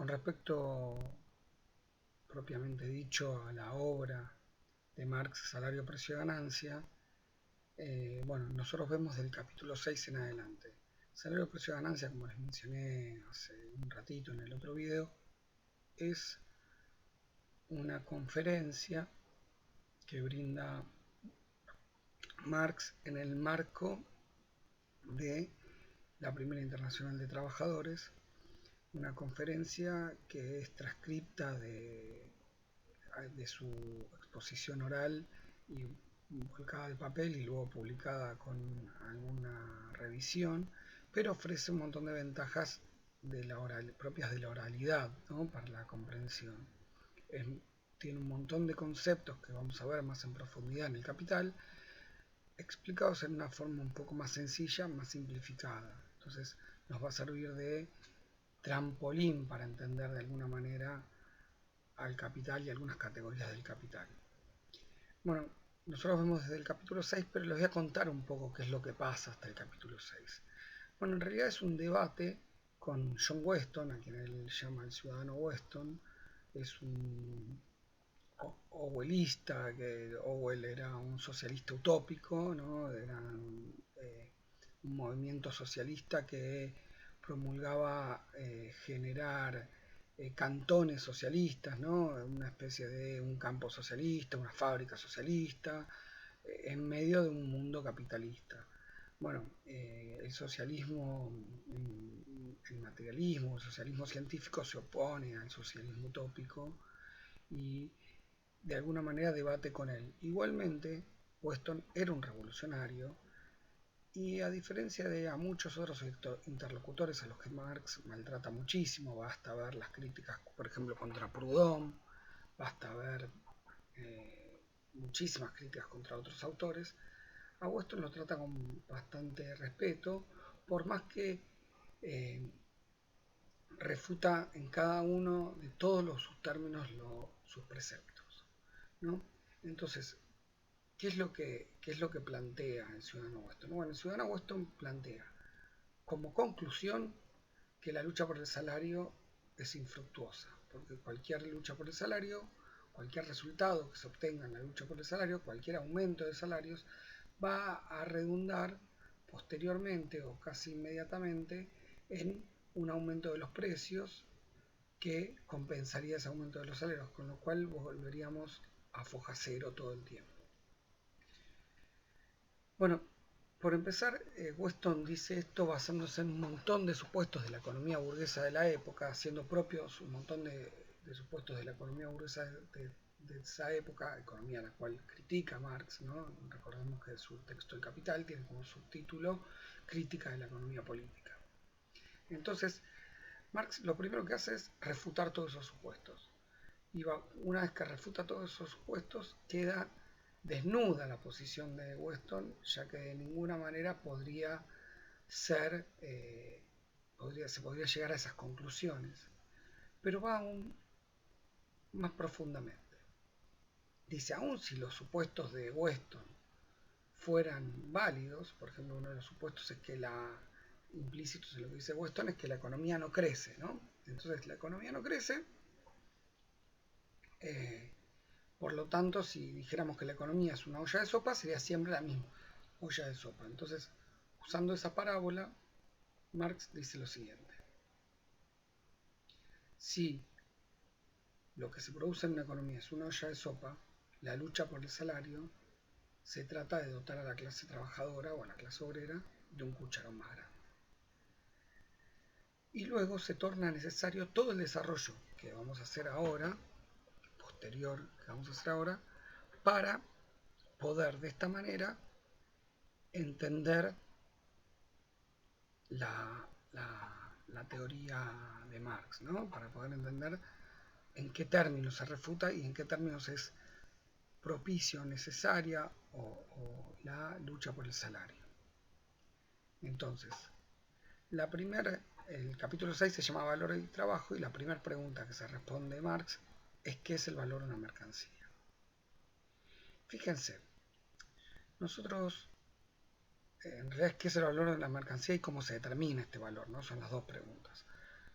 Con respecto propiamente dicho a la obra de Marx, Salario, Precio y Ganancia, bueno, nosotros vemos del capítulo 6 en adelante. Salario, Precio y Ganancia, como les mencioné hace un ratito en el otro video, es una conferencia que brinda Marx en el marco de la Primera Internacional de Trabajadores, una conferencia que es transcripta de su exposición oral y volcada al papel y luego publicada con alguna revisión, pero ofrece un montón de ventajas propias de la oralidad, ¿no? Para la comprensión. Tiene un montón de conceptos que vamos a ver más en profundidad en el Capital, explicados en una forma un poco más sencilla, más simplificada. Entonces nos va a servir de trampolín para entender de alguna manera al Capital y algunas categorías del Capital. Bueno, nosotros vemos desde el capítulo 6, pero les voy a contar un poco qué es lo que pasa hasta el capítulo 6. Bueno, en realidad es un debate con John Weston, a quien él llama el ciudadano Weston. Es un orwellista, que Orwell era un socialista utópico, ¿no? Era un movimiento socialista que promulgaba generar cantones socialistas, ¿no? Una especie de un campo socialista, una fábrica socialista, en medio de un mundo capitalista. Bueno, el socialismo, el materialismo, el socialismo científico se opone al socialismo utópico y de alguna manera debate con él. Igualmente, Weston era un revolucionario y a diferencia de a muchos otros interlocutores a los que Marx maltrata muchísimo, basta ver las críticas, por ejemplo, contra Proudhon, basta ver muchísimas críticas contra otros autores, a Weston lo trata con bastante respeto, por más que refuta en cada uno de todos sus términos sus preceptos, ¿no? Entonces, ¿qué es lo que plantea el ciudadano Weston? Bueno, el ciudadano Weston plantea como conclusión que la lucha por el salario es infructuosa, porque cualquier lucha por el salario, cualquier resultado que se obtenga en la lucha por el salario, cualquier aumento de salarios, va a redundar posteriormente o casi inmediatamente en un aumento de los precios que compensaría ese aumento de los salarios, con lo cual volveríamos a foja cero todo el tiempo. Bueno, por empezar, Weston dice esto basándose en un montón de supuestos de la economía burguesa de la época, haciendo propios un montón de supuestos de la economía burguesa de esa época, economía a la cual critica Marx, ¿no? Recordemos que su texto El Capital tiene como subtítulo Crítica de la economía política. Entonces, Marx lo primero que hace es refutar todos esos supuestos. Y una vez que refuta todos esos supuestos, queda desnuda la posición de Weston, ya que de ninguna manera se podría llegar a esas conclusiones. Pero va aún más profundamente. Dice, aun si los supuestos de Weston fueran válidos, por ejemplo, uno de los supuestos es que implícitos en lo que dice Weston es que la economía no crece, ¿no? Entonces la economía no crece, por lo tanto, si dijéramos que la economía es una olla de sopa, sería siempre la misma olla de sopa. Entonces, usando esa parábola, Marx dice lo siguiente. Si lo que se produce en una economía es una olla de sopa, la lucha por el salario se trata de dotar a la clase trabajadora o a la clase obrera de un cucharón más grande. Y luego se torna necesario todo el desarrollo que vamos a hacer ahora, posterior que vamos a hacer ahora, para poder de esta manera entender la teoría de Marx, ¿no? Para poder entender en qué términos se refuta y en qué términos es propicio, necesaria o la lucha por el salario. Entonces, el capítulo 6 se llama Valor del Trabajo y la primera pregunta que se responde Marx es ¿qué es el valor de una mercancía? Fíjense, nosotros en realidad, ¿qué es el valor de la mercancía y cómo se determina este valor? ¿No? Son las dos preguntas.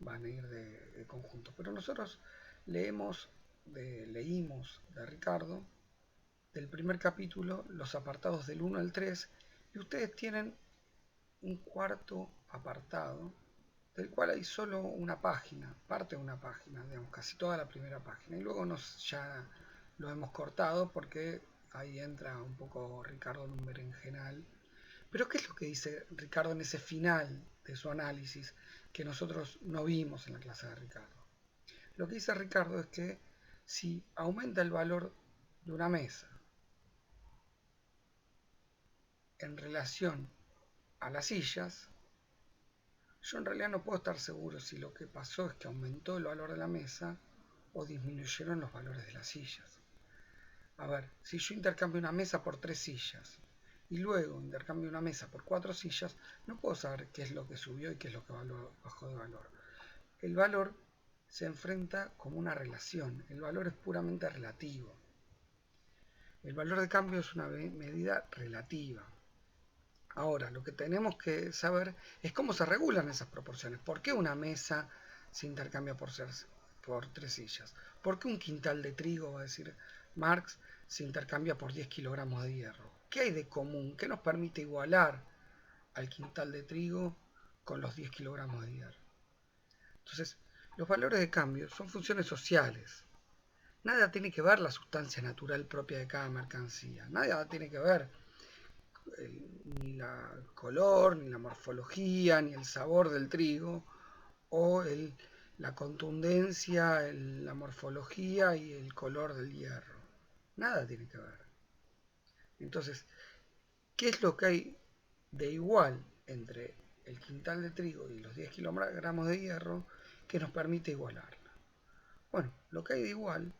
van a ir de conjunto. Pero nosotros leímos de Ricardo, del primer capítulo, los apartados del 1 al 3, y ustedes tienen un cuarto apartado, del cual hay solo una página, parte de una página, digamos, casi toda la primera página, y luego ya lo hemos cortado porque ahí entra un poco Ricardo en un berenjenal. Pero ¿qué es lo que dice Ricardo en ese final de su análisis que nosotros no vimos en la clase de Ricardo? Lo que dice Ricardo es que si aumenta el valor de una mesa en relación a las sillas, yo en realidad no puedo estar seguro si lo que pasó es que aumentó el valor de la mesa o disminuyeron los valores de las sillas. A ver, si yo intercambio una mesa por 3 sillas y luego intercambio una mesa por 4 sillas, no puedo saber qué es lo que subió y qué es lo que bajó de valor. El valor se enfrenta como una relación, el valor es puramente relativo. El valor de cambio es una medida relativa. Ahora, lo que tenemos que saber es cómo se regulan esas proporciones. ¿Por qué una mesa se intercambia por 3 sillas? ¿Por qué un quintal de trigo, va a decir Marx, se intercambia por 10 kilogramos de hierro? ¿Qué hay de común? ¿Qué nos permite igualar al quintal de trigo con los 10 kilogramos de hierro? Entonces, los valores de cambio son funciones sociales. Nada tiene que ver la sustancia natural propia de cada mercancía. Nada tiene que ver ni el color, ni la morfología, ni el sabor del trigo, o la contundencia, la morfología y el color del hierro. Nada tiene que ver. Entonces, ¿qué es lo que hay de igual entre el quintal de trigo y los 10 kilogramos de hierro que nos permite igualarla? Bueno, lo que hay de igual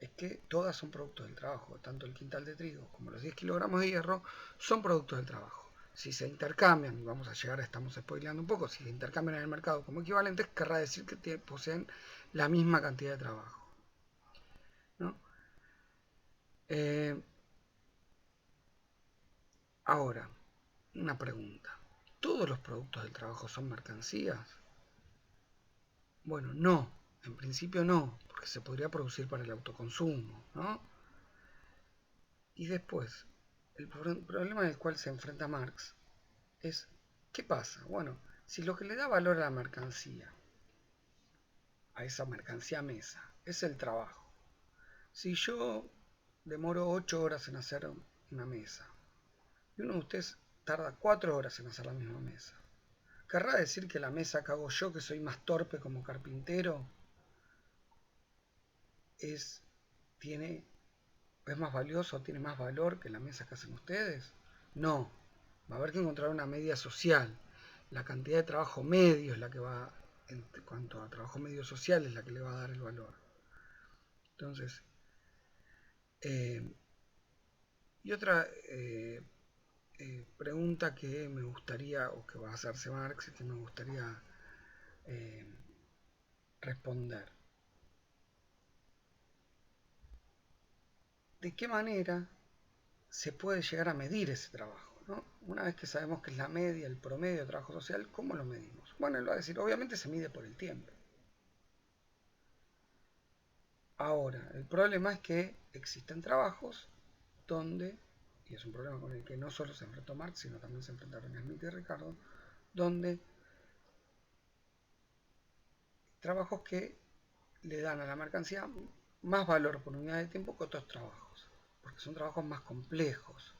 es que todas son productos del trabajo, tanto el quintal de trigo como los 10 kilogramos de hierro son productos del trabajo. Si se intercambian, y vamos a llegar, estamos spoileando un poco, si se intercambian en el mercado como equivalentes, querrá decir que poseen la misma cantidad de trabajo, ¿no? Eh, Ahora, una pregunta. ¿Todos los productos del trabajo son mercancías? Bueno, no. En principio no, porque se podría producir para el autoconsumo, ¿no? Y después, el problema al cual se enfrenta Marx es, ¿qué pasa? Bueno, si lo que le da valor a esa mercancía mesa, es el trabajo. Si yo demoro 8 horas en hacer una mesa y uno de ustedes tarda 4 horas en hacer la misma mesa, ¿querrá decir que la mesa que hago yo, que soy más torpe como carpintero, es, tiene, es más valioso, tiene más valor que la mesa que hacen ustedes? No, va a haber que encontrar una media social. La cantidad de trabajo medio es la que va, en cuanto a trabajo medio social, es la que le va a dar el valor. Entonces, eh, y otra pregunta que me gustaría, o que va a hacerse Marx, que me gustaría eh, responder. ¿De qué manera se puede llegar a medir ese trabajo? ¿No? Una vez que sabemos que es la media, el promedio de trabajo social, ¿cómo lo medimos? Bueno, él va a decir, obviamente se mide por el tiempo. Ahora, el problema es que existen trabajos donde, y es un problema con el que no solo se enfrentó Marx, sino también se enfrentaron Smith y Ricardo, donde trabajos que le dan a la mercancía más valor por unidad de tiempo que otros trabajos, porque son trabajos más complejos,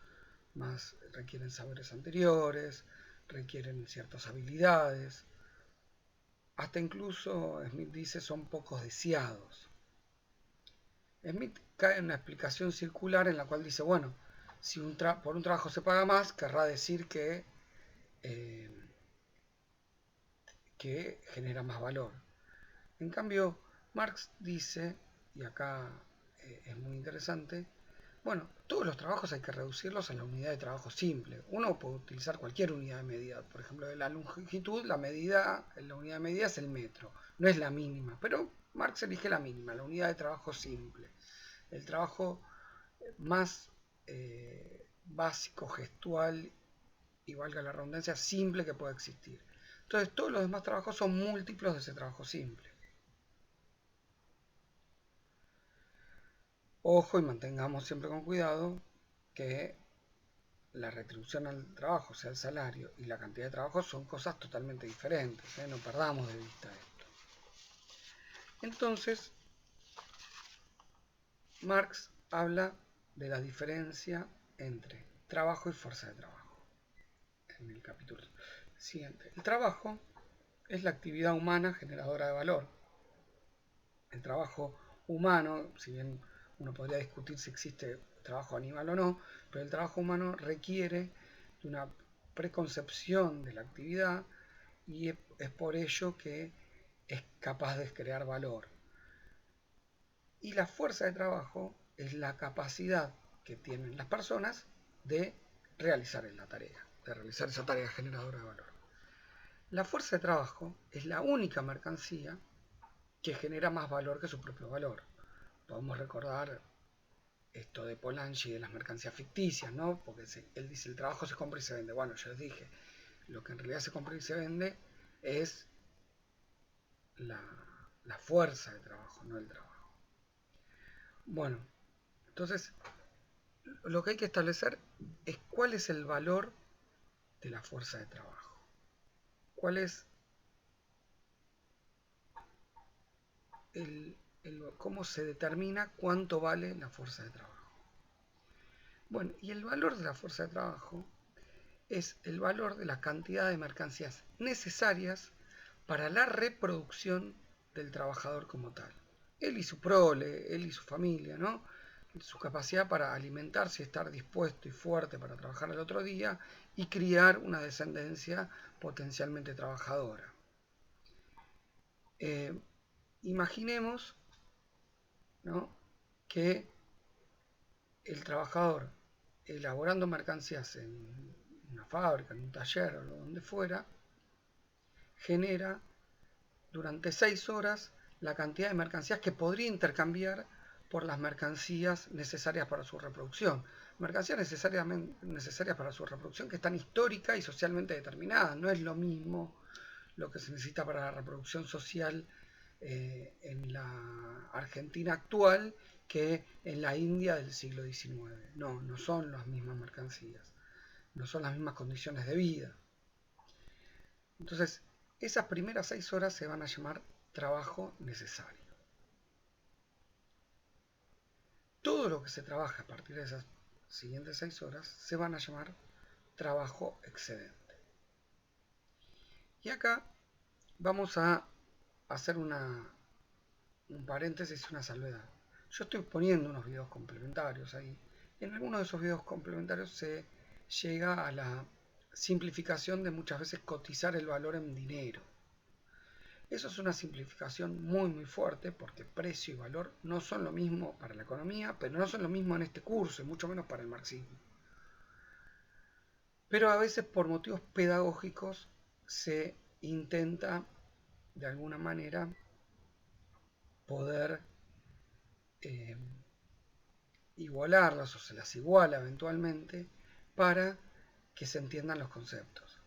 más requieren saberes anteriores, requieren ciertas habilidades, hasta incluso Smith dice son pocos deseados. Smith cae en una explicación circular en la cual dice, bueno, si por un trabajo se paga más, querrá decir eh, que genera más valor. En cambio, Marx dice, y acá es muy interesante, bueno, todos los trabajos hay que reducirlos a la unidad de trabajo simple. Uno puede utilizar cualquier unidad de medida. Por ejemplo, de la longitud, la unidad de medida es el metro. No es la mínima, pero Marx elige la mínima, la unidad de trabajo simple. El trabajo más básico, gestual y valga la redundancia, simple que pueda existir. Entonces todos los demás trabajos son múltiplos de ese trabajo simple. Ojo, y mantengamos siempre con cuidado que la retribución al trabajo, o sea, el salario, y la cantidad de trabajo son cosas totalmente diferentes, ¿eh? No perdamos de vista esto. Entonces, Marx habla de la diferencia entre trabajo y fuerza de trabajo en el capítulo siguiente. El trabajo es la actividad humana generadora de valor. El trabajo humano, si bien uno podría discutir si existe trabajo animal o no, pero el trabajo humano requiere de una preconcepción de la actividad y es por ello que es capaz de crear valor. Y la fuerza de trabajo es la capacidad que tienen las personas de realizar la tarea, de realizar esa tarea generadora de valor. La fuerza de trabajo es la única mercancía que genera más valor que su propio valor. Podemos recordar esto de Polanyi, de las mercancías ficticias, ¿no? Porque él dice el trabajo se compra y se vende. Bueno, yo les dije, lo que en realidad se compra y se vende es la fuerza de trabajo, no el trabajo. Bueno, entonces lo que hay que establecer es cuál es el valor de la fuerza de trabajo. ¿Cuál es cómo se determina cuánto vale la fuerza de trabajo? Bueno, y el valor de la fuerza de trabajo es el valor de la cantidad de mercancías necesarias para la reproducción del trabajador como tal. Él y su prole, él y su familia, ¿no? Su capacidad para alimentarse y estar dispuesto y fuerte para trabajar el otro día y criar una descendencia potencialmente trabajadora. Imaginemos, ¿no?, que el trabajador, elaborando mercancías en una fábrica, en un taller o donde fuera, genera durante 6 horas la cantidad de mercancías que podría intercambiar por las mercancías necesarias para su reproducción. Mercancías necesarias para su reproducción que están histórica y socialmente determinadas. No es lo mismo lo que se necesita para la reproducción social en la Argentina actual que en la India del siglo XIX. No, no son las mismas mercancías, no son las mismas condiciones de vida. Entonces, esas primeras 6 horas se van a llamar trabajo necesario. Todo lo que se trabaja a partir de esas siguientes 6 horas se van a llamar trabajo excedente. Y acá vamos a hacer un paréntesis, una salvedad. Yo estoy poniendo unos videos complementarios ahí. En algunos de esos videos complementarios se llega a la simplificación de muchas veces cotizar el valor en dinero. Eso es una simplificación muy fuerte porque precio y valor no son lo mismo para la economía, pero no son lo mismo en este curso y mucho menos para el marxismo. Pero a veces por motivos pedagógicos se intenta de alguna manera poder igualarlas o se las iguala eventualmente para que se entiendan los conceptos.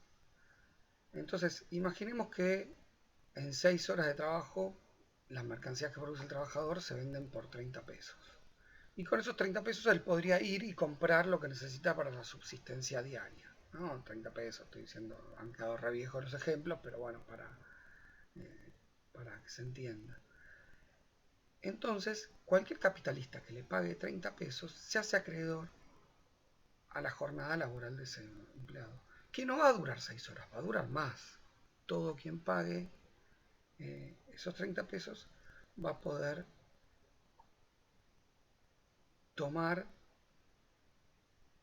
Entonces, imaginemos que en 6 horas de trabajo las mercancías que produce el trabajador se venden por 30 pesos. Y con esos 30 pesos él podría ir y comprar lo que necesita para la subsistencia diaria. ¿No? 30 pesos, estoy diciendo, han quedado re viejos los ejemplos, pero bueno, para que se entienda. Entonces, cualquier capitalista que le pague 30 pesos se hace acreedor a la jornada laboral de ese empleado, que no va a durar 6 horas, va a durar más. Todo quien pague esos 30 pesos va a poder tomar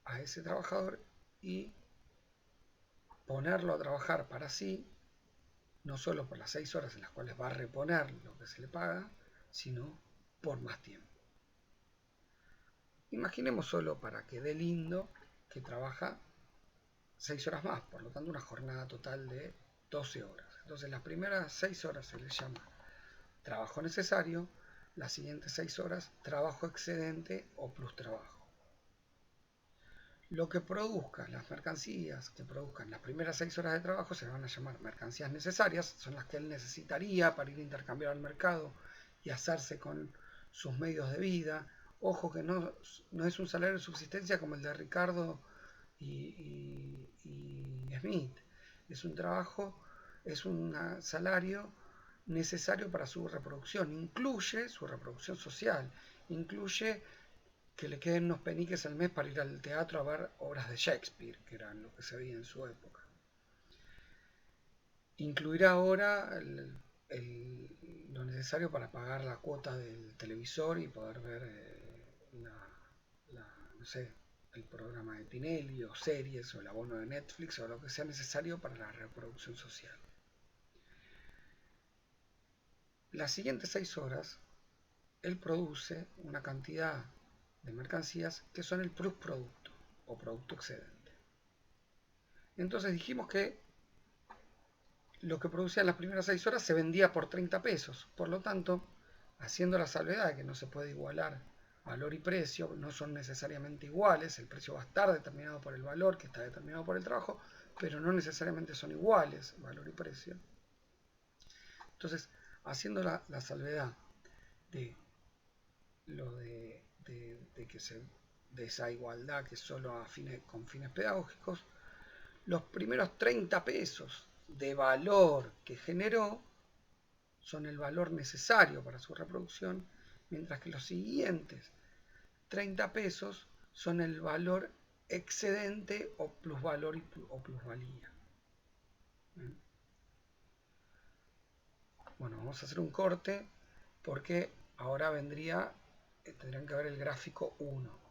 a ese trabajador y ponerlo a trabajar para sí, no solo por las 6 horas en las cuales va a reponer lo que se le paga, sino por más tiempo. Imaginemos solo para que dé lindo que trabaja 6 horas más, por lo tanto una jornada total de 12 horas. Entonces las primeras 6 horas se les llama trabajo necesario, las siguientes 6 horas trabajo excedente o plus trabajo. Lo que produzcan, las mercancías que produzcan las primeras 6 horas de trabajo se van a llamar mercancías necesarias, son las que él necesitaría para ir a intercambiar al mercado y hacerse con sus medios de vida. Ojo que no es un salario de subsistencia como el de Ricardo y Smith. Es un trabajo, es un salario necesario para su reproducción. Incluye su reproducción social, incluye que le queden unos peniques al mes para ir al teatro a ver obras de Shakespeare, que eran lo que se veía en su época. Incluirá ahora lo necesario para pagar la cuota del televisor y poder ver no sé, el programa de Tinelli o series o el abono de Netflix o lo que sea necesario para la reproducción social. Las siguientes 6 horas, él produce una cantidad de mercancías que son el producto o producto excedente. Entonces dijimos que lo que producía en las primeras 6 horas se vendía por 30 pesos. Por lo tanto, haciendo la salvedad de que no se puede igualar valor y precio, no son necesariamente iguales, el precio va a estar determinado por el valor que está determinado por el trabajo, pero no necesariamente son iguales valor y precio. Entonces, haciendo la salvedad de lo de esa igualdad que solo con fines pedagógicos, los primeros 30 pesos de valor que generó son el valor necesario para su reproducción, mientras que los siguientes 30 pesos son el valor excedente o plusvalor o plusvalía. Bueno, vamos a hacer un corte porque ahora tendrían que ver el gráfico 1.